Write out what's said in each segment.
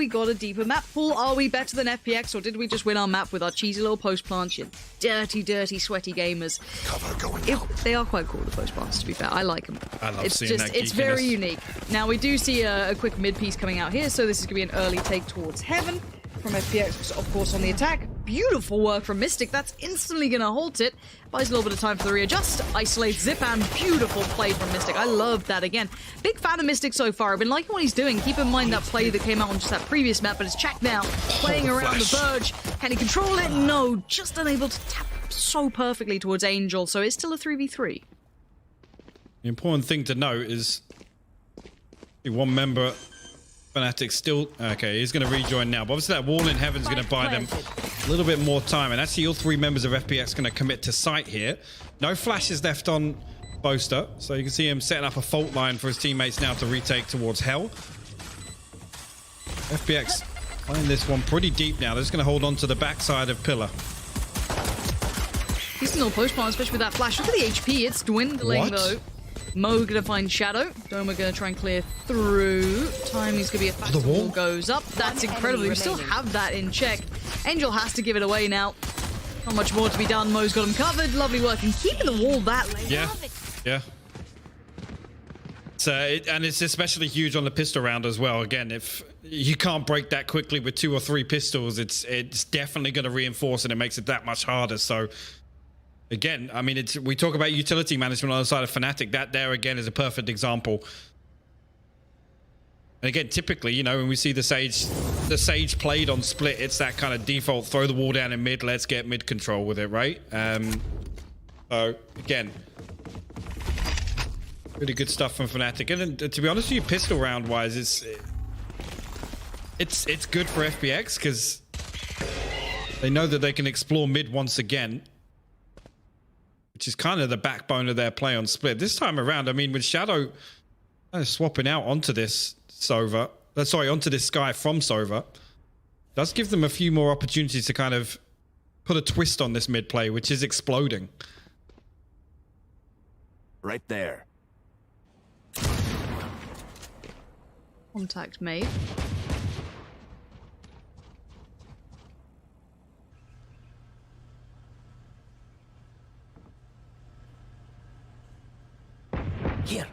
we got a deeper map pool? Are we better than FPX, or did we just win our map with our cheesy little post plants? You dirty, dirty, sweaty gamers. Cover going out. They are quite cool, the post plants, to be fair. I like them. I love seeing that It's geekiness. very unique. Now, we do see a quick mid piece coming out here, so this is going to be an early take towards Heaven from FPX, of course, on the attack. Beautiful work from Mystic. That's instantly going to halt it. Buys a little bit of time for the readjust. Isolates Zipan. Beautiful play from Mystic. I love that again. Big fan of Mystic so far. I've been liking what he's doing. Keep in mind that play that came out on just that previous map, but it's checked now. Playing around the verge. Can he control it? No. Just unable to tap so perfectly towards Angel. So it's still a 3v3. The important thing to note is one member, Fnatic, still okay. He's going to rejoin now, but obviously that wall in Heaven's going to buy them a little bit more time. And actually, all three members of FPX going to commit to site here. No flashes left on Boaster, so you can see him setting up a fault line for his teammates now to retake towards Hell. FPX playing this one pretty deep now. They're just going to hold on to the backside of Pillar. Decent little post plant, especially with that flash. Look at the HP. It's dwindling though. Mo gonna find Shadow. Doma gonna try and clear through. Timing's gonna be a factor. The wall goes up. That's incredible. We still have that in check. Angel has to give it away now. Not much more to be done. Mo's got him covered. Lovely work and keeping the wall that late. Yeah. So and it's especially huge on the pistol round as well. Again, if you can't break that quickly with 2 or 3 pistols, it's definitely going to reinforce and it makes it that much harder. So again, I mean, we talk about utility management on the side of Fnatic. That there again is a perfect example. And again, typically, you know, when we see the Sage played on split, it's that kind of default: throw the wall down in mid, let's get mid control with it, right? So again, really good stuff from Fnatic. And to be honest with you, pistol round wise, it's good for FPX because they know that they can explore mid once again, which is kind of the backbone of their play on split. This time around, I mean, with Shadow kind of swapping out onto this Sova, onto this Sky from Sova, does give them a few more opportunities to kind of put a twist on this mid play, which is exploding. Right there. Contact made. Here.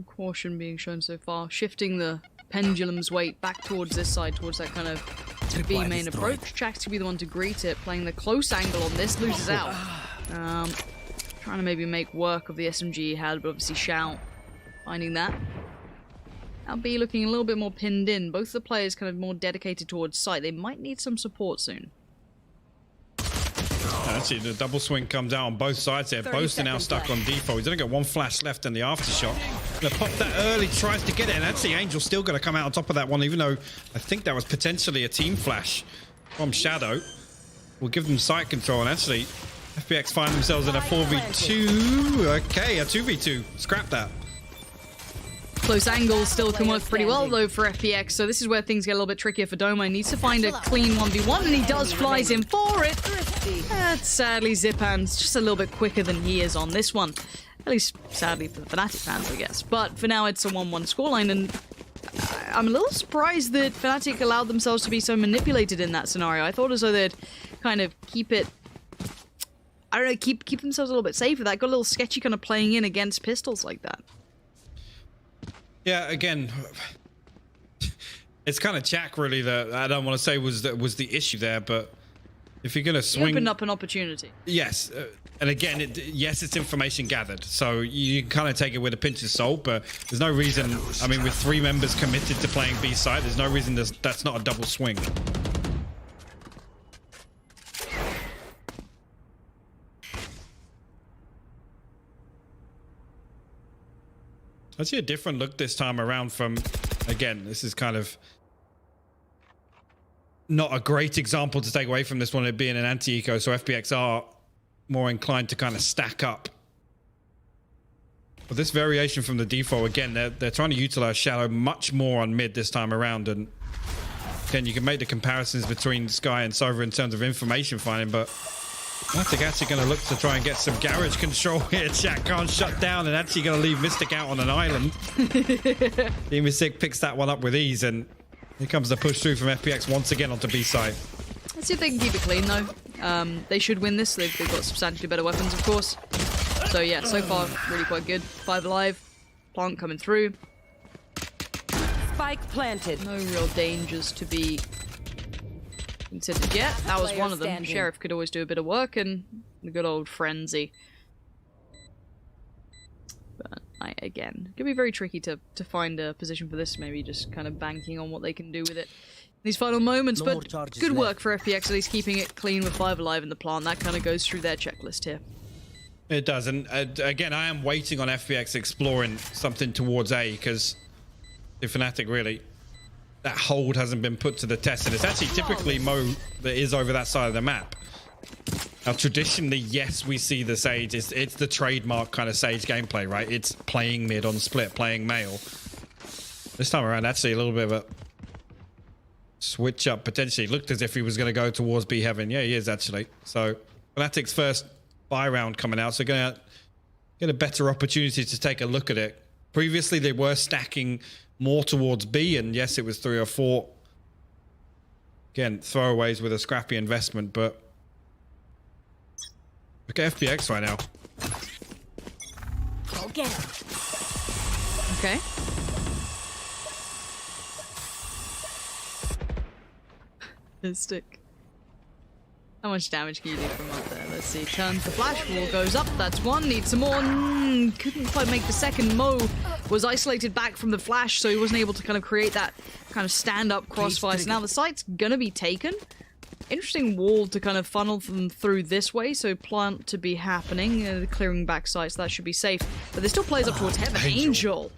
Caution being shown so far, shifting the pendulum's weight back towards this side, towards that kind of B main approach. Jack's to be the one to greet it, playing the close angle on this, loses out. Trying to maybe make work of the SMG he had, but obviously Shout finding that. Now B looking a little bit more pinned in. Both the players kind of more dedicated towards site. They might need some support soon. Actually, the double swing comes out on both sides there. Boaster now stuck on default. He's only got 1 flash left in the aftershock. Gonna pop that early, tries to get it, and actually Angel's still gonna come out on top of that one, even though I think that was potentially a team flash from Shadow. We'll give them site control, and actually FPX find themselves in a 4v2. Okay, a 2v2. Scrap that. Close angles still can work pretty well though for FPX, so this is where things get a little bit trickier for Doma. He needs to find a clean 1v1, and he does, flies in for it. Sadly, Zipan's just a little bit quicker than he is on this one. At least, sadly, for the Fnatic fans, I guess. But for now, it's a 1-1 scoreline, and I'm a little surprised that Fnatic allowed themselves to be so manipulated in that scenario. I thought as though they'd kind of keep it... I don't know, keep themselves a little bit safer. That got a little sketchy kind of playing in against pistols like that. Yeah, again, it's kind of Jack really that I don't want to say was the issue there, but if you're going to swing... You opened up an opportunity. Yes, and again, yes, it's information gathered, so you can kind of take it with a pinch of salt, but there's no reason, I mean, with 3 members committed to playing B side, there's no reason that's not a double swing. I see a different look this time around from, again, this is kind of not a great example to take away from this one, it being an anti-eco, so FPX are more inclined to kind of stack up. But this variation from the default, again, they're trying to utilize Shadow much more on mid this time around, and again, you can make the comparisons between Sky and Sova in terms of information finding, but Fnatic actually going to look to try and get some garage control here. Chat can't shut down and actually going to leave Mystic out on an island. Mystic picks that one up with ease, and here comes the push through from FPX once again onto B side. Let's see if they can keep it clean though. They should win this. They've got substantially better weapons, of course. So yeah, so far really quite good. 5 alive. Plant coming through. Spike planted. No real dangers to be considered yet. That was one of them. Sheriff could always do a bit of work, and the good old Frenzy. But again, it could be very tricky to find a position for this. Maybe just kind of banking on what they can do with it in these final moments. But good work for FPX, at least keeping it clean with 5 alive in the plant. That kind of goes through their checklist here. It does, and again, I am waiting on FPX exploring something towards A, because the Fnatic really, that hold hasn't been put to the test, and it's actually typically Mo that is over that side of the map. Now, traditionally, yes, we see the Sage. It's the trademark kind of Sage gameplay, right? It's playing mid on split, playing male. This time around, actually, a little bit of a switch up potentially. Looked as if he was going to go towards B heaven. Yeah, he is actually. So Fnatic's first buy round coming out, so going to get a better opportunity to take a look at it. Previously, they were stacking more towards B, and yes, it was 3 or 4. Again, throwaways with a scrappy investment, but look at FPX right now. Go get him. Okay. Stick. How much damage can you do from up there? Let's see. Turns the flash. Wall goes up. That's one. Needs some more. Couldn't quite make the second. Mo was isolated back from the flash, so he wasn't able to kind of create that kind of stand-up crossfire. So now the site's gonna be taken. Interesting wall to kind of funnel them through this way, so plant to be happening. Clearing back sites, so that should be safe. But there still plays up towards heaven. Angel.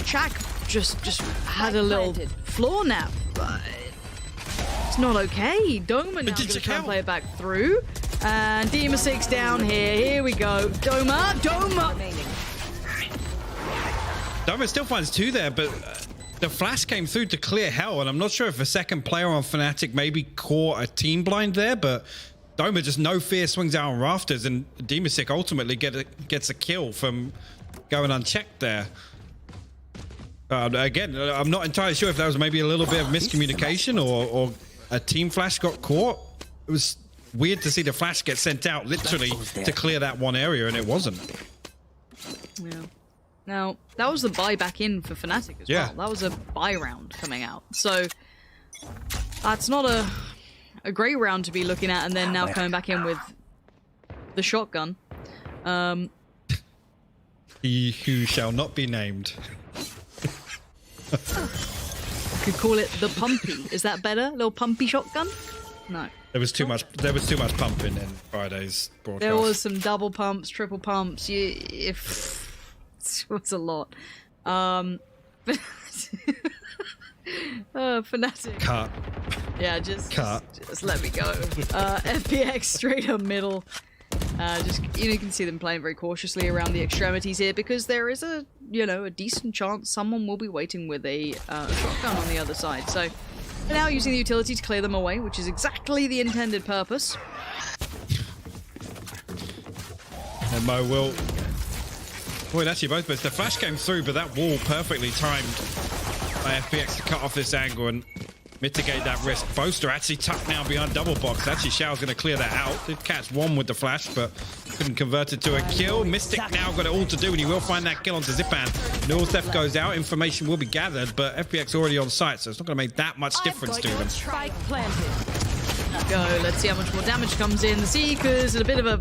Chak just had a little floor nap. It's not okay. Doma now going to try and play it back through. And Dema 6 down here. Here we go. Doma. Doma still finds 2 there, but the flash came through to clear hell, and I'm not sure if a second player on Fnatic maybe caught a team blind there, but Doma just no fear swings out on rafters, and Demasik ultimately gets a kill from going unchecked there. Again, I'm not entirely sure if that was maybe a little bit of miscommunication or a team flash got caught. It was weird to see the flash get sent out literally to clear that one area, and it wasn't. Yeah. Now, that was the buy back in for Fnatic as well. That was a buy round coming out. So, that's not a great round to be looking at, and then now coming back in with the shotgun. He who shall not be named. Could call it the pumpy. Is that better? Little pumpy shotgun? No. There was too much pumping in Friday's broadcast. There was some double pumps, triple pumps. It was a lot. Fnatic. Cut. Yeah, just let me go. FPX straight up middle. Just you can see them playing very cautiously around the extremities here, because there is a decent chance someone will be waiting with a shotgun on the other side. So they're now using the utility to clear them away, which is exactly the intended purpose. And Mo will. Boy, actually both, but the flash came through, but that wall perfectly timed by FPX to cut off this angle and mitigate that risk. Boaster actually tucked now behind double box. Actually, Shao's going to clear that out. Did catch one with the flash, but couldn't convert it to a kill. Mystic now got it all to do, and he will find that kill onto Zipan. Null theft goes out. Information will be gathered, but FPX already on site, so it's not going to make that much difference to them. Go. Let's see how much more damage comes in. The Seekers, a bit of a...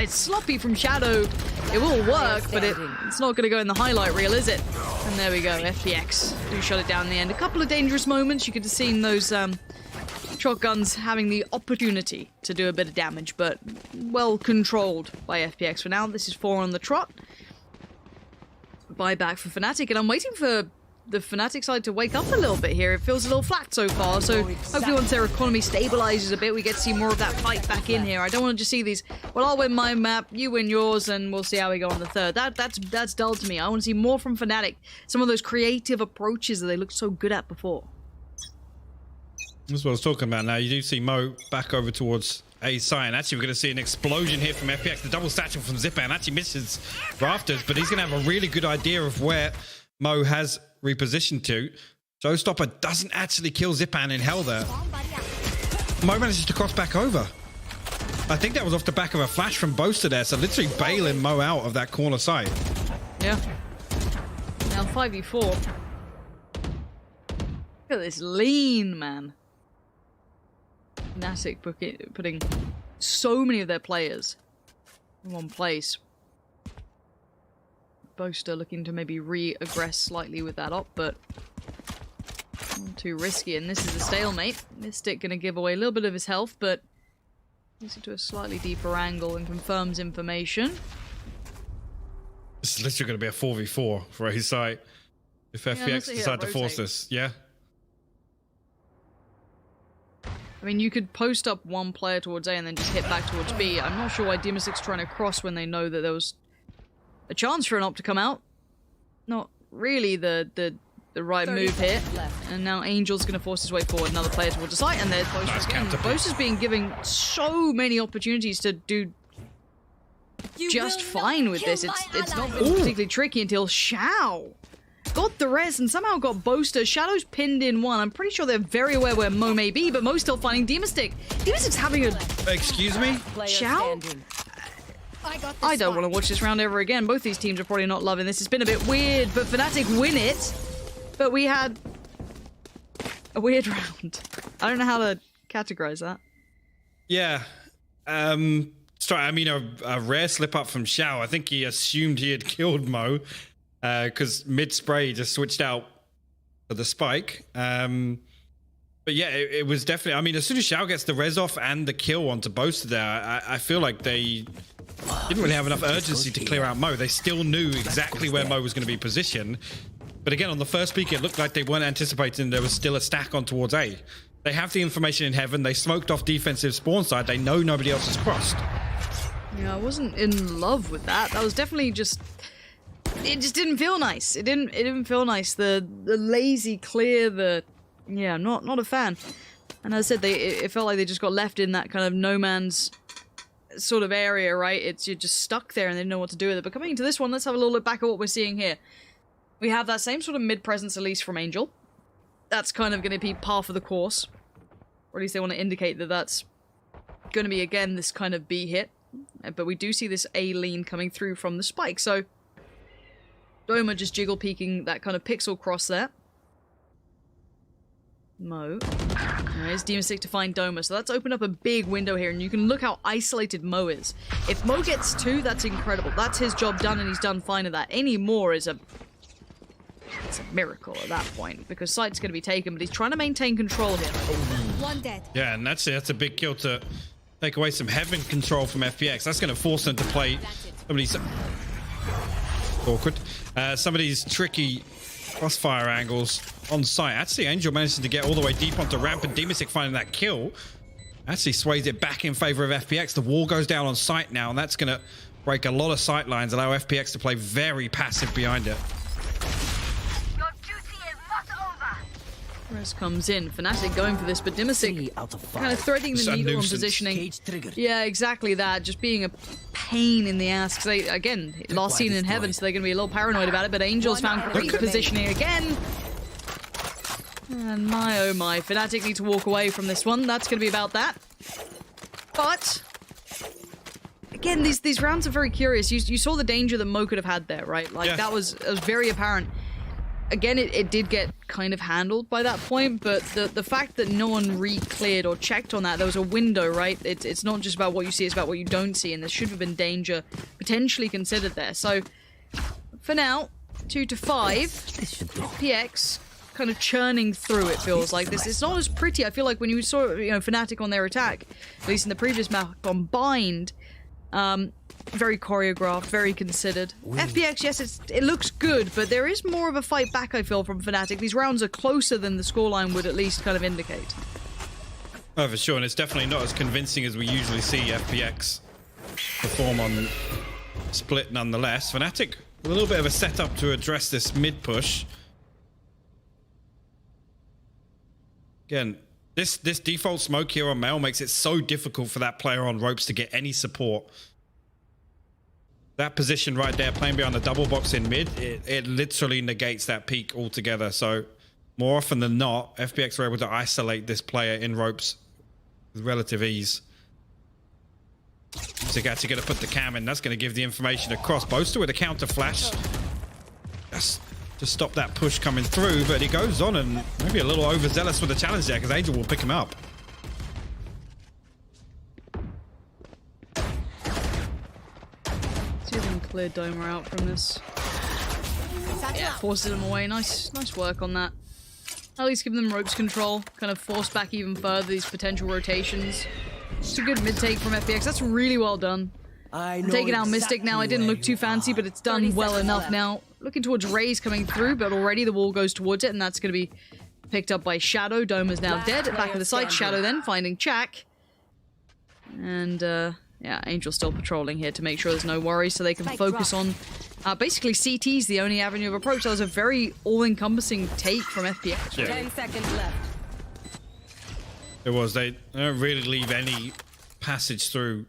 it's sloppy from Shadow. It will work, but it's not going to go in the highlight reel, is it? And there we go. FPX do shut it down in the end. A couple of dangerous moments. You could have seen those shotguns having the opportunity to do a bit of damage, but well controlled by FPX for now. This is 4 on the trot. Buyback for Fnatic, and I'm waiting for the Fnatic side to wake up a little bit here. It feels a little flat so far, so hopefully once their economy stabilizes a bit, we get to see more of that fight back in here. I don't want to just see these, well, I'll win my map, you win yours, and we'll see how we go on the third. That's dull to me. I want to see more from Fnatic. Some of those creative approaches that they looked so good at before. That's what I was talking about now. You do see Mo back over towards a sign. Actually, we're going to see an explosion here from FPX. The double satchel from Zipan actually misses Rafters, but he's going to have a really good idea of where Mo has repositioned to. Showstopper doesn't actually kill Zipan in hell there. Mo manages to cross back over. I think that was off the back of a flash from Boaster there, so literally bailing Mo out of that corner side. Yeah. Now 5v4. Look at this lean, man. Fnatic putting so many of their players in one place. Boaster looking to maybe re-aggress slightly with that up, but not too risky, and this is a stalemate. Mystic gonna give away a little bit of his health, but moves it to a slightly deeper angle and confirms information. This is literally going to be a 4v4 for his side if FPX decide to force this. Yeah. I mean, you could post up one player towards A and then just hit back towards B. I'm not sure why Demastic's trying to cross when they know that there was a chance for an op to come out. Not really the right move here. And now Angel's going to force his way forward. Another player towards the site, and there's Boaster again. Boaster's being given so many opportunities to do just fine with this. It's not been particularly tricky until Shao got the res and somehow got Boaster. Shadow's pinned in one. I'm pretty sure they're very aware where Mo may be, but Mo's still finding Demastic. Demastic's having a... Excuse me? Shao? I don't want to watch this round ever again. Both these teams are probably not loving this. It's been a bit weird, but Fnatic win it. But we had a weird round. I don't know how to categorize that. Yeah. Sorry, I mean, a rare slip up from Shao. I think he assumed he had killed Mo because mid-spray just switched out for the spike. But yeah, it was definitely... I mean, as soon as Shao gets the res off and the kill onto Boaster there, I feel like they didn't really have enough urgency to clear out Mo. They still knew exactly where Mo was going to be positioned. But again, on the first peek, it looked like they weren't anticipating there was still a stack on towards A. They have the information in heaven. They smoked off defensive spawn side. They know nobody else has crossed. Yeah, I wasn't in love with that. That was definitely just... It just didn't feel nice. It didn't feel nice. The lazy clear, yeah, not a fan. And as I said, it felt like they just got left in that kind of no man's sort of area, right? You're just stuck there and they didn't know what to do with it. But coming into this one, let's have a little look back at what we're seeing here. We have that same sort of mid-presence, at least from Angel. That's kind of going to be par for the course. Or at least they want to indicate that that's going to be, again, this kind of B hit. But we do see this A lean coming through from the spike. So, Doma just jiggle peeking that kind of pixel cross there. Mo. There's Demastic to find Doma. So that's opened up a big window here. And you can look how isolated Mo is. If Mo gets two, that's incredible. That's his job done and he's done fine at that. Any more is it's a miracle at that point, because site's going to be taken, but he's trying to maintain control here. One dead. Yeah, and that's a big kill to take away some heaven control from FPX. That's going to force them to play somebody's awkward. Some of these tricky crossfire angles on site. Actually, Angel manages to get all the way deep onto ramp, and Demastic finding that kill actually sways it back in favor of FPX. The wall goes down on site now, and that's going to break a lot of sight lines, allow FPX to play very passive behind it. Res comes in. Fnatic going for this, but Demastic kind of threading the needle on positioning. Yeah, exactly that. Just being a pain in the ass. Because they, again, last seen in heaven, so they're going to be a little paranoid about it. But Angel's found great positioning again. And my oh my, Fnatic need to walk away from this one. That's going to be about that. But again, these rounds are very curious. You saw the danger that Mo could have had there, right? Like that was very apparent. Again, it did get kind of handled by that point, but the fact that no one re-cleared or checked on that, there was a window, right? It's not just about what you see, it's about what you don't see, and there should have been danger potentially considered there. So, for now, 2-5, PX kind of churning through, it feels like. This it's not as pretty. I feel like when you saw, Fnatic on their attack, at least in the previous map, on Bind, very choreographed, very considered. FPX, yes, it looks good, but there is more of a fight back, I feel, from Fnatic. These rounds are closer than the scoreline would at least kind of indicate. Oh, for sure, and it's definitely not as convincing as we usually see FPX perform on Split nonetheless. Fnatic, a little bit of a setup to address this mid push. Again, This default smoke here on Male makes it so difficult for that player on ropes to get any support. That position right there, playing behind the double box in mid, it literally negates that peak altogether. So more often than not, FPX are able to isolate this player in ropes with relative ease. So actually going to put the cam in. That's going to give the information across. Boaster with a counter flash. Just to stop that push coming through, but he goes on and maybe a little overzealous with the challenge there because Angel will pick him up. See if we can clear Doma out from this. Yeah, forces him away. Nice work on that. At least give them ropes control. Kind of force back even further these potential rotations. Just a good mid take from FPX. That's really well done. I'm taking out Mystic now. I didn't look too fancy, but it's done well enough now. Looking towards Raze coming through, but already the wall goes towards it, and that's going to be picked up by Shadow. Doma's now dead. Back of the site, Shadow then finding Chak. And, yeah, Angel still patrolling here to make sure there's no worries so they can focus on... basically, CT's the only avenue of approach. That was a very all-encompassing take from FPX. Yeah. 10 seconds left. It was. They don't really leave any passage through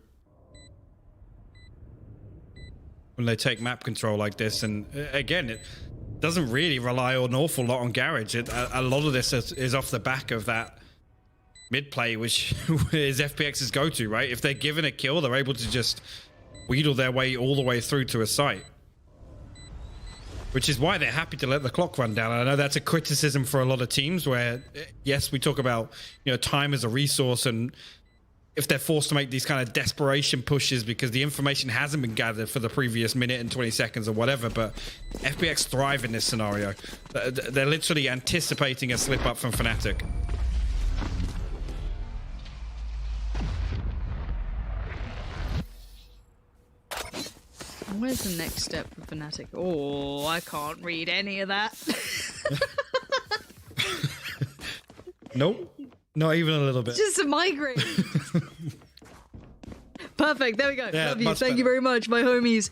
when they take map control like this. And again, it doesn't really rely an awful lot on Garage. A lot of this is off the back of that mid play, which is FPX's go-to, right? If they're given a kill, they're able to just wheedle their way all the way through to a site. Which is why they're happy to let the clock run down. I know that's a criticism for a lot of teams where, yes, we talk about, you know, time as a resource, and if they're forced to make these kind of desperation pushes because the information hasn't been gathered for the previous minute and 20 seconds or whatever, but FPX thrive in this scenario. They're literally anticipating a slip up from Fnatic. Where's the next step for Fnatic? Oh, I can't read any of that. Nope. Not even a little bit. Just a migraine. Perfect. There we go. Yeah, Love you. Thank better. you very much, my homies.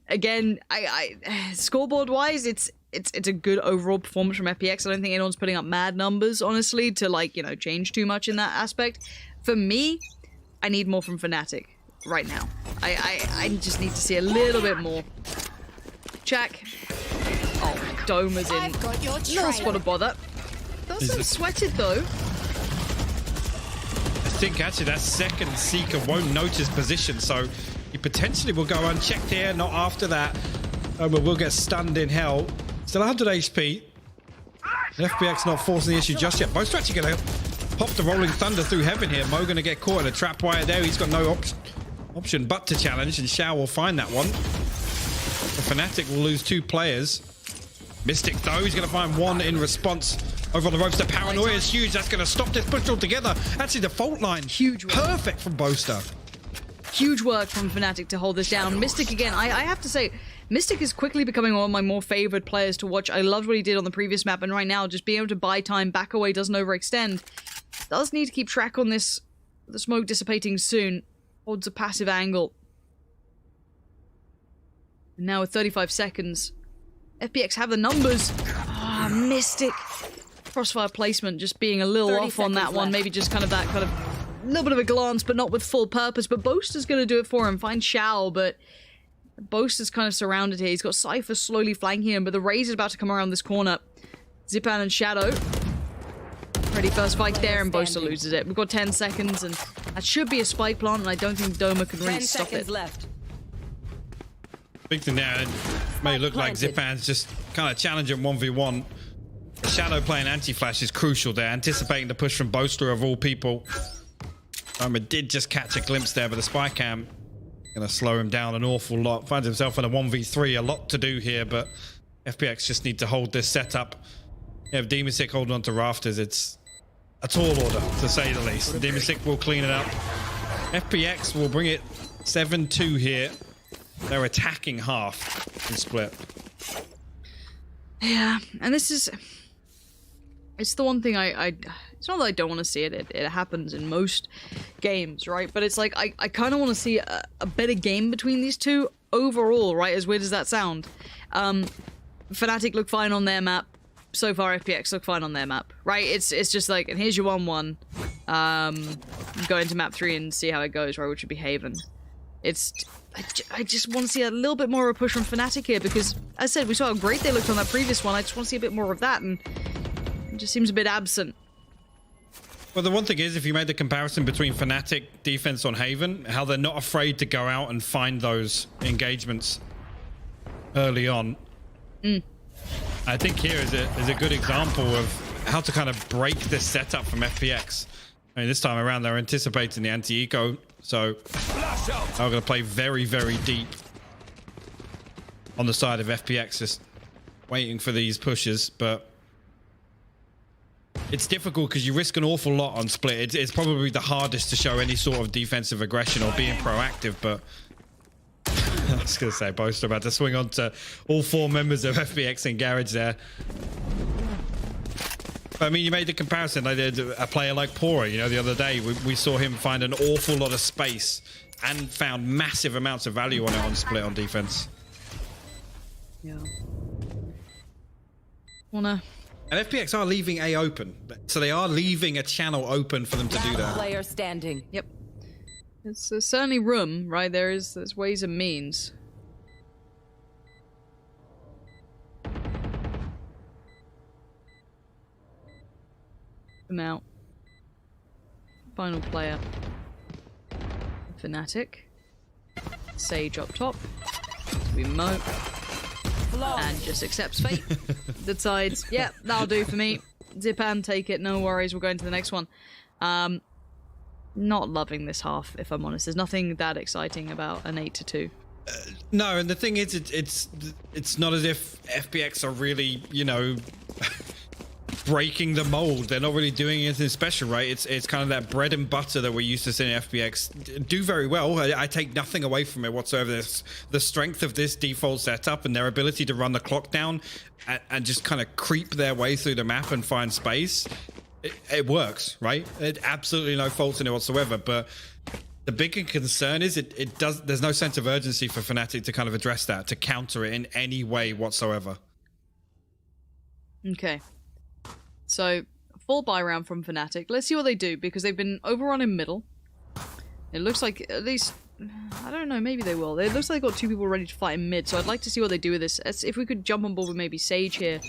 Again, I scoreboard wise, it's a good overall performance from FPX. I don't think anyone's putting up mad numbers, honestly, to like, you know, change too much in that aspect. For me, I need more from Fnatic right now. I just need to see a little bit more. Chak. Oh, Doma's in. No spot of bother. Doesn't sweat it though. I think actually that second Seeker won't notice position, so he potentially will go unchecked here. Not after that. But we'll get stunned in hell. Still 100 HP. FPX not forcing the issue just yet. Both actually going to pop the Rolling Thunder through heaven here. Mo going to get caught in a trap wire there. He's got no option but to challenge, and Shao will find that one. The Fnatic will lose 2 players. Mystic though, he's going to find one in response over on the ropes. The paranoia is huge. That's going to stop this push altogether. Actually, the fault line, Huge work. Perfect from Boaster. Huge work from Fnatic to hold this down. Mystic again, I have to say, Mystic is quickly becoming one of my more favored players to watch. I loved what he did on the previous map, and right now, just being able to buy time, back away, doesn't overextend. Does need to keep track on this. The smoke dissipating soon. Holds a passive angle. And now with 35 seconds, FPX have the numbers. Ah, Mystic. Crossfire placement just being a little off on that one. Maybe just kind of that kind of little bit of a glance, but not with full purpose. But Boaster's going to do it for him. Find Shao, but Boaster's kind of surrounded here. He's got Cypher slowly flanking him, but the Raze is about to come around this corner. Zipan and Shadow. Ready first fight there, and Boaster loses it. We've got 10 seconds, and that should be a spike plant, and I don't think Doma can really stop it. Left. Big thing there, it may look like Zipan's just kind of challenging 1v1. Shadow playing anti-flash is crucial there, anticipating the push from Boaster of all people. Doma did just catch a glimpse there, but the spy cam going to slow him down an awful lot. Finds himself in a 1v3, a lot to do here, but FPX just need to hold this setup. You have Demasic holding on to rafters. It's a tall order, to say the least. Demasic will clean it up. FPX will bring it 7-2 here. They're attacking half in split. Yeah, and this is... It's the one thing it's not that I don't want to see it. It happens in most games, right? But it's like, I kind of want to see a better game between these two overall, right? As weird as that sound. Fnatic look fine on their map. so far FPX look fine on their map, right? It's just like, and here's your 1-1. Go into map 3 and see how it goes, right? Which would be Haven. I just want to see a little bit more of a push from Fnatic here because, as I said, we saw how great they looked on that previous one. I just want to see a bit more of that, and it just seems a bit absent. Well, the one thing is, if you made the comparison between Fnatic defense on Haven, how they're not afraid to go out and find those engagements early on. I think here is a good example of how to kind of break this setup from FPX. I mean, this time around, they're anticipating the anti-eco, so they're going to play very, very deep on the side of FPX, just waiting for these pushes, but it's difficult because you risk an awful lot on split. It's probably the hardest to show any sort of defensive aggression or being proactive, but I was going to say, Boaster about to swing on to all 4 members of FPX in Garage there. I mean, you made the comparison. They did a player like Pora, you know, the other day. We saw him find an awful lot of space and found massive amounts of value on it on split on defense. Yeah. Wanna... And FPX are leaving A open, so they are leaving a channel open for them to do that. Player standing. Yep. There's certainly room, right? There's ways and means. Them out. Final player. Fnatic. Sage up top. We Mo. And just accepts fate. Decides, yeah, that'll do for me. Zipan, take it, no worries, we're going to the next one. Not loving this half, if I'm honest. There's nothing that exciting about an 8-2. No, and the thing is, it's not as if FPX are really, you know, breaking the mold. They're not really doing anything special, right? It's kind of that bread and butter that we're used to seeing FPX do very well. I take nothing away from it whatsoever. The strength of this default setup and their ability to run the clock down and just kind of creep their way through the map and find space. It works, right? Absolutely no faults in it whatsoever. But the bigger concern is there's no sense of urgency for Fnatic to kind of address that, to counter it in any way whatsoever. Okay. So, full buy round from Fnatic. Let's see what they do, because they've been overrun in middle. It looks like, at least, I don't know, maybe they will. It looks like they've got 2 people ready to fight in mid, so I'd like to see what they do with this. If we could jump on board with maybe Sage here,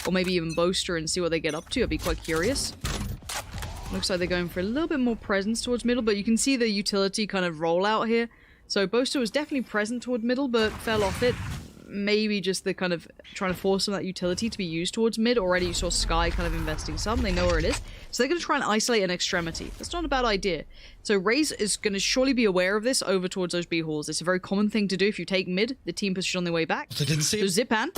or maybe even Boaster and see what they get up to, I'd be quite curious. Looks like they're going for a little bit more presence towards middle, but you can see the utility kind of roll out here. So Boaster was definitely present toward middle, but fell off it. Maybe just the kind of trying to force some of that utility to be used towards mid. Already you saw Sky kind of investing some. They know where it is. So they're going to try and isolate an extremity. That's not a bad idea. So Raze is going to surely be aware of this over towards those B halls. It's a very common thing to do if you take mid, the team position on their way back. I didn't see it. So Zipan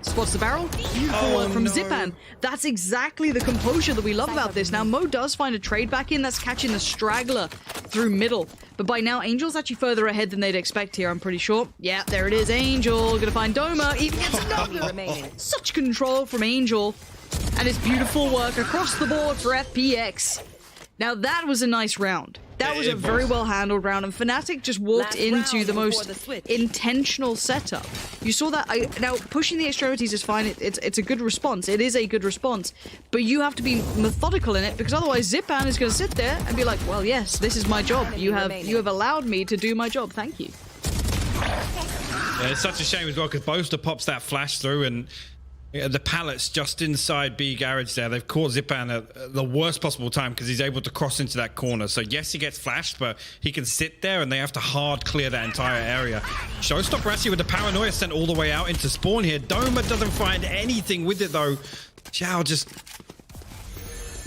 spots the barrel. Beautiful work from Zipan. That's exactly the composure that we love about this. Now, Mo does find a trade back in. That's catching the straggler through middle. But by now, Angel's actually further ahead than they'd expect here, I'm pretty sure. Yeah, there it is. Angel gonna find Doma. Even gets another. Such control from Angel. And it's beautiful work across the board for FPX. Now, that was a nice round. That was a very well handled round, and Fnatic just walked into the most intentional setup. You saw that. Now, pushing the extremities is fine. It's a good response. It is a good response, but you have to be methodical in it, because otherwise Zipan is going to sit there and be like, "Well, yes, this is my job. You have allowed me to do my job. Thank you." Yeah, it's such a shame as well, because Boaster pops that flash through, and the pallets just inside B garage there. They've caught Zipan at the worst possible time because he's able to cross into that corner. So yes, he gets flashed, but he can sit there and they have to hard clear that entire area. Showstopper actually with the paranoia sent all the way out into spawn here. Doma doesn't find anything with it though. Xiao just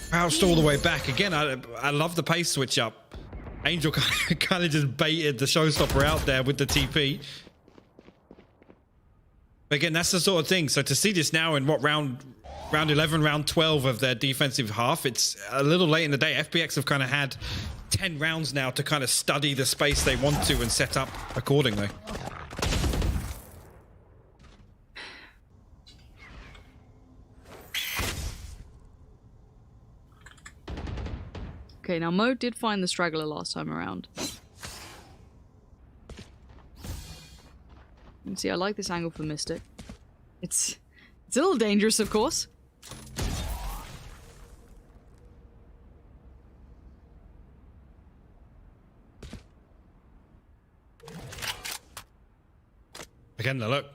crouched all the way back. Again, I love the pace switch up. Angel kind of just baited the Showstopper out there with the TP. Again, that's the sort of thing. So to see this now in what round 11, round 12 of their defensive half, it's a little late in the day. FPX have kind of had 10 rounds now to kind of study the space they want to and set up accordingly. Okay, now Mo did find the straggler last time around. You can see I like this angle for Mystic. It's a little dangerous, of course. Again, look,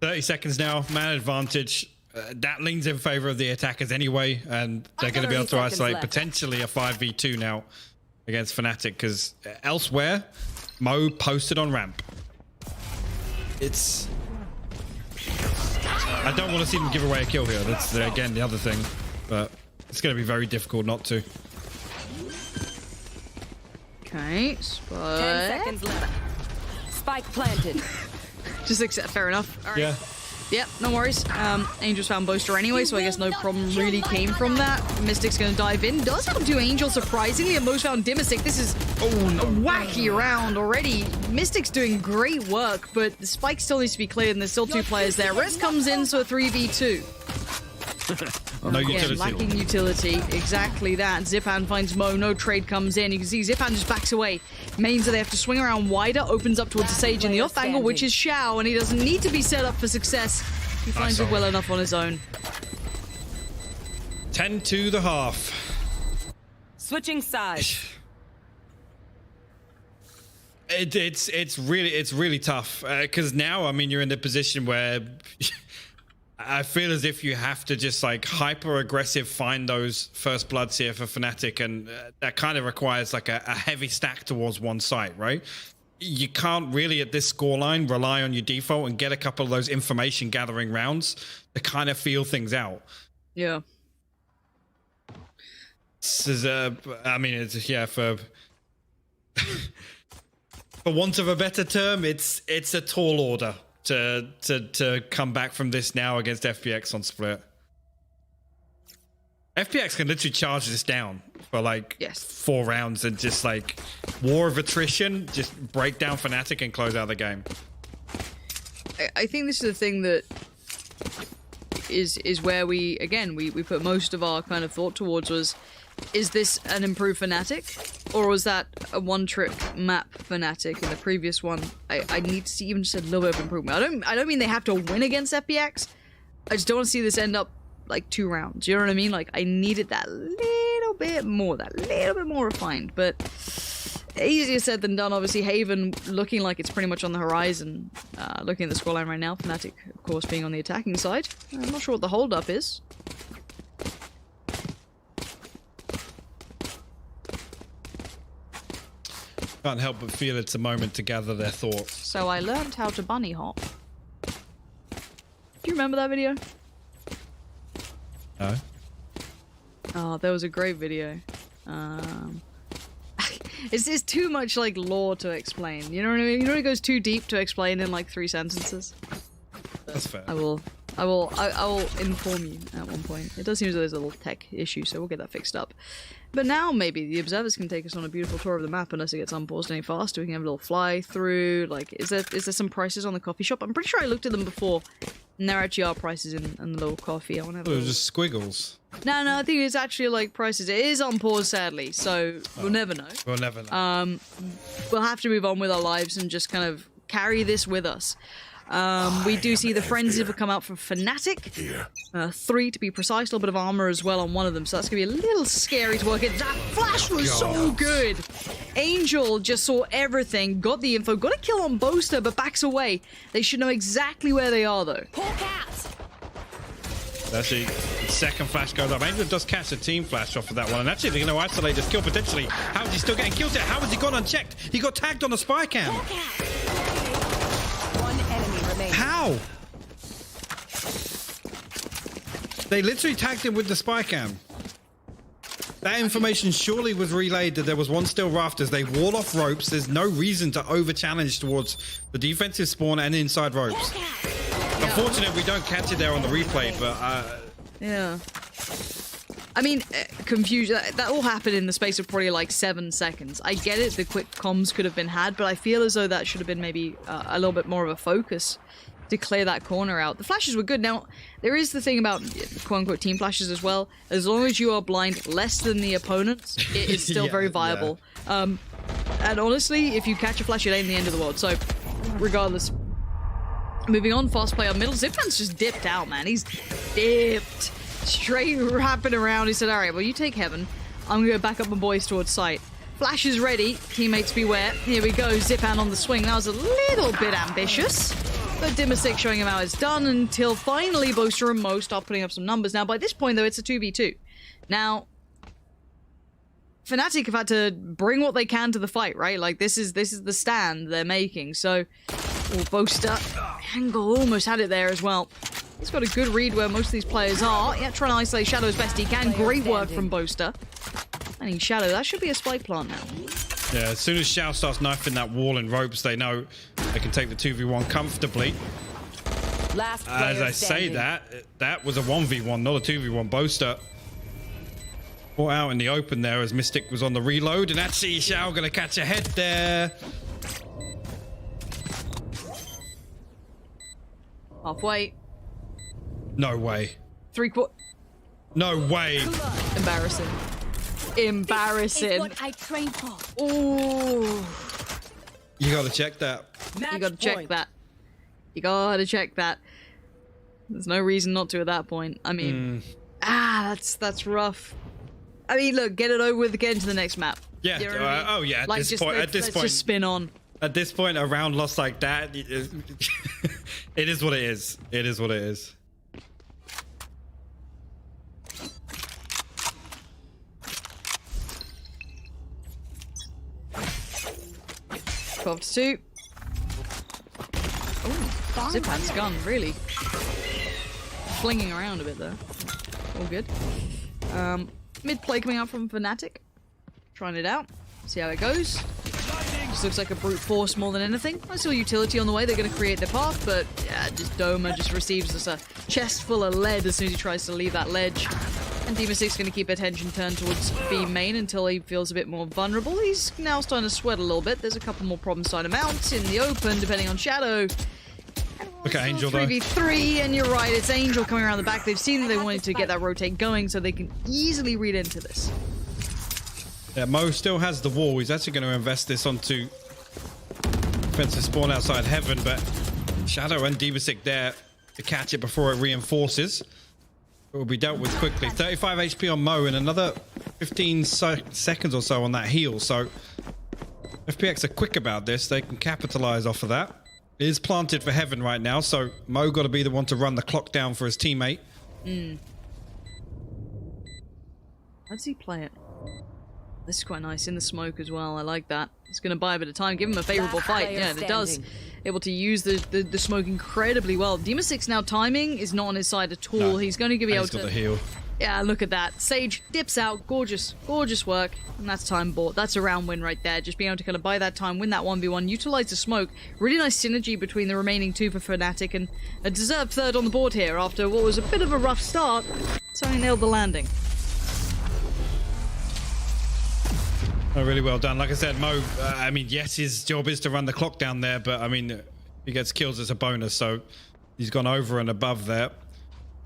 30 seconds now, man advantage. That leans in favor of the attackers anyway, and they're going to be able to isolate potentially a 5v2 now against Fnatic, because elsewhere, Mo posted on ramp. I don't want to see them give away a kill here. That's, again, the other thing, but it's going to be very difficult not to. Okay, 10 seconds left. Spike planted. Just accept, fair enough. All right. Yeah. Yep, no worries. Angels found Boaster anyway, so I guess no problem really came from that. Mystic's gonna dive in. Does have 2 Angels, surprisingly, and Mo's found Dimmersick. This is a wacky round already. Mystic's doing great work, but the spike still needs to be cleared, and there's still 2 players there. Res comes in, so a 3v2. No utility. Lacking utility. Exactly that. Zipan finds Mo. No trade comes in. You can see Zipan just backs away. Means that they have to swing around wider. Opens up towards the Sage in the off angle, which is Xiao, and he doesn't need to be set up for success. He finds it well enough on his own. 10 to the half. Switching sides. It's really tough, because now, I mean, you're in the position where I feel as if you have to just like hyper aggressive find those first bloods here for Fnatic, and that kind of requires like a heavy stack towards one site, right? You can't really at this scoreline rely on your default and get a couple of those information gathering rounds to kind of feel things out. Yeah. This is I mean, it's, yeah, for want of a better term, it's a tall order to come back from this now against FPX on split. FPX can literally charge this down for like 4 rounds and just like war of attrition, just break down Fnatic and close out the game. I think this is the thing that is where we put most of our kind of thought towards was, is this an improved Fnatic, or was that a one-trick map Fnatic in the previous one? I need to see even just a little bit of improvement. I don't mean they have to win against FPX. I just don't want to see this end up like 2 rounds. You know what I mean? Like, I needed that little bit more refined, but easier said than done. Obviously, Haven looking like it's pretty much on the horizon. Looking at the scoreline right now, Fnatic, of course, being on the attacking side. I'm not sure what the hold-up is. Can't help but feel it's a moment to gather their thoughts. So I learned how to bunny hop. Do you remember that video? No. Oh, that was a great video. It's too much like lore to explain. You know what I mean? You know, it goes too deep to explain in like 3 sentences. That's fair. I will inform you at one point. It does seem as though there's a little tech issue, so we'll get that fixed up. But now maybe the observers can take us on a beautiful tour of the map, unless it gets unpaused any faster. We can have a little fly through. Like, is there some prices on the coffee shop? I'm pretty sure I looked at them before, and there actually are prices in the little coffee. I want to have it was just squiggles. No, I think it's actually like prices. It is unpaused, sadly, so we'll never know. We'll never know. We'll have to move on with our lives and just kind of carry this with us. We do see the Frenzy have come out from Fnatic. 3 to be precise, a little bit of armor as well on one of them, so that's gonna be a little scary to work at. That flash was so good. Angel just saw everything, got the info, got a kill on Boaster, but backs away. They should know exactly where they are though. Actually, second flash goes up. Angel does catch a team flash off of that one, and actually they're going to isolate this kill potentially. How is he still getting killed there? How has he gone unchecked? He got tagged on the spy cam. How? They literally tagged him with the spy cam. That information surely was relayed that there was one still rafters. They wall off ropes. There's no reason to over-challenge towards the defensive spawn and inside ropes. Unfortunately, we don't catch it there on the replay, but... Yeah. I mean, confusion, that all happened in the space of probably like 7 seconds. I get it, the quick comms could have been had, but I feel as though that should have been maybe a little bit more of a focus to clear that corner out. The flashes were good. Now, there is the thing about quote-unquote team flashes as well. As long as you are blind less than the opponents, it is still very viable. Yeah. And honestly, if you catch a flash, it ain't the end of the world. So, regardless. Moving on, fast play on middle. Zipan's just dipped out, man. He's dipped. Straight wrapping around. He said, all right, well, you take heaven. I'm going to go back up my boys towards site. Flash is ready. Teammates beware. Here we go. Zipan on the swing. That was a little bit ambitious. But Dimasic showing him how it's done until finally Boaster and Mo start putting up some numbers. Now, by this point, though, it's a 2v2. Now, Fnatic have had to bring what they can to the fight, right? Like, this is the stand they're making. So, Boaster. Angle almost had it there as well. He's got a good read where most of these players are. Yeah, trying to isolate Shadow as best he can. Great work from Boaster. I mean, Shadow, that should be a spike plant now. Yeah, as soon as Shao starts knifing that wall and ropes, they know they can take the 2v1 comfortably. Last As I say that was a 1v1, not a 2v1. Boaster caught out in the open there as Mystic was on the reload, and actually Shao gonna catch a head there. Halfway. No way. 3/4. No way. Embarrassing. Embarrassing. What I trained for. Ooh. You gotta check that. You gotta check that. You gotta check that. There's no reason not to at that point. I mean, that's rough. I mean, look, get it over with, get into the next map. Yeah. You know what I mean? Oh yeah. At Like, this point, let's just spin on. At this point, a round loss like that, it is what it is. It is what it is. Twelve to 2. Oh, Zipan's gun, really flinging around a bit there. All good. Mid play coming out from Fnatic. Trying it out. See how it goes. Just looks like a brute force more than anything. I saw utility on the way. They're going to create their path, but yeah, just Doma just receives just a chest full of lead as soon as he tries to leave that ledge. And Dimasic going to keep attention turned towards B main until he feels a bit more vulnerable. He's now starting to sweat a little bit. There's a couple more problems starting to mount in the open, depending on Shadow. Look at Angel though. 3v3, and you're right, it's Angel coming around the back. They've seen that they wanted to get that rotate going, so they can easily read into this. Yeah, Mo still has the wall. He's actually going to invest this onto defensive spawn outside Heaven, but Shadow and Dimasic there to catch it before it reinforces. It will be dealt with quickly. 35 HP on Mo and another 15 seconds or so on that heal. So FPX are quick about this. They can capitalize off of that. It is planted for Heaven right now, so Mo got to be the one to run the clock down for his teammate. How does he play it? This is quite nice in the smoke as well. I like that. It's going to buy a bit of time, give him a favorable fight. Yeah, it does. Able to use the smoke incredibly well. Dimasic's now timing is not on his side at all. No. He's going to be able He's got to the heal. Yeah, look at that. Sage dips out. Gorgeous, gorgeous work. And that's time bought. That's a round win right there. Just being able to kind of buy that time, win that 1v1, utilize the smoke. Really nice synergy between the remaining two for Fnatic, and a deserved third on the board here after what was a bit of a rough start. So he nailed the landing. Oh, really well done. Like I said, Mo, I mean, yes, his job is to run the clock down there, but I mean, if he gets kills as a bonus, so he's gone over and above there.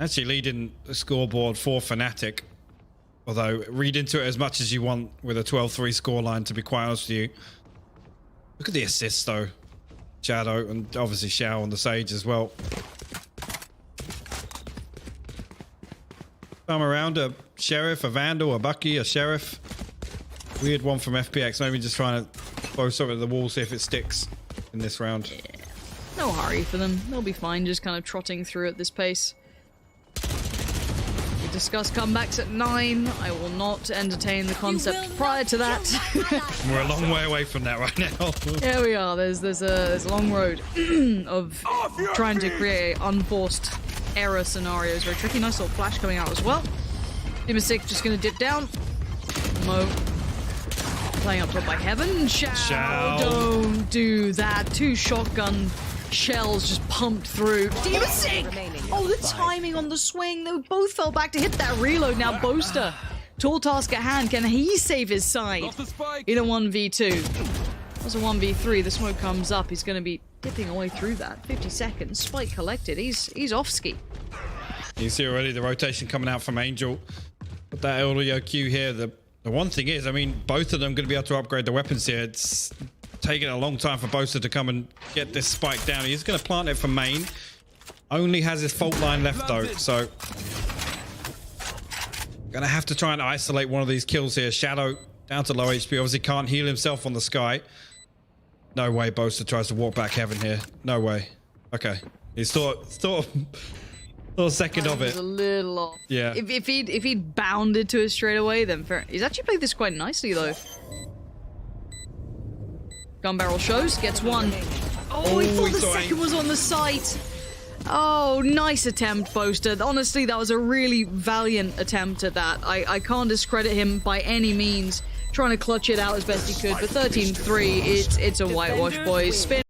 Actually leading the scoreboard for Fnatic. Although, read into it as much as you want with a 12-3 scoreline, to be quite honest with you. Look at the assists, though. Shadow, and obviously Shao on the Sage as well. Come around a Sheriff, a Vandal, a Bucky, a Sheriff. Weird one from FPX. Maybe just trying to throw something at the wall, see if it sticks in this round. Yeah. No hurry for them. They'll be fine, just kind of trotting through at this pace. We discussed comebacks at 9. I will not entertain the concept prior to that. We're a long way away from that right now. Here we are. There's a long road of trying to create unforced error scenarios. Very tricky. Nice little flash coming out as well. Dimasic just going to dip down. Mo playing up top by Heaven. Shao, don't do that. 2 shotgun shells just pumped through. Dimasic! Oh, the timing on the swing. They both fell back to hit that reload. Now Boaster, tall task at hand. Can he save his side in a 1v2? As a 1v3, the smoke comes up. He's going to be dipping away through that. 50 seconds. Spike collected. He's off ski. You see already the rotation coming out from Angel. But that audio cue here, the one thing is, I mean, both of them going to be able to upgrade the weapons here. It's taking a long time for Boaster to come and get this spike down. He's going to plant it from main. Only has his fault line left though, so going to have to try and isolate one of these kills here. Shadow Down to low HP. Obviously can't heal himself on the sky. No way Boaster tries to walk back heaven here. No way. Okay. He's thought a second of It was it. a little off. Yeah. If he'd bounded to it straight away, then fair. He's actually played this quite nicely though. Gun barrel shows, gets one. Oh, he thought the second was on the site. Oh, nice attempt, Boaster. Honestly, that was a really valiant attempt at that. I can't discredit him by any means. Trying to clutch it out as best he could, but 13-3, it's a whitewash, boys. Spin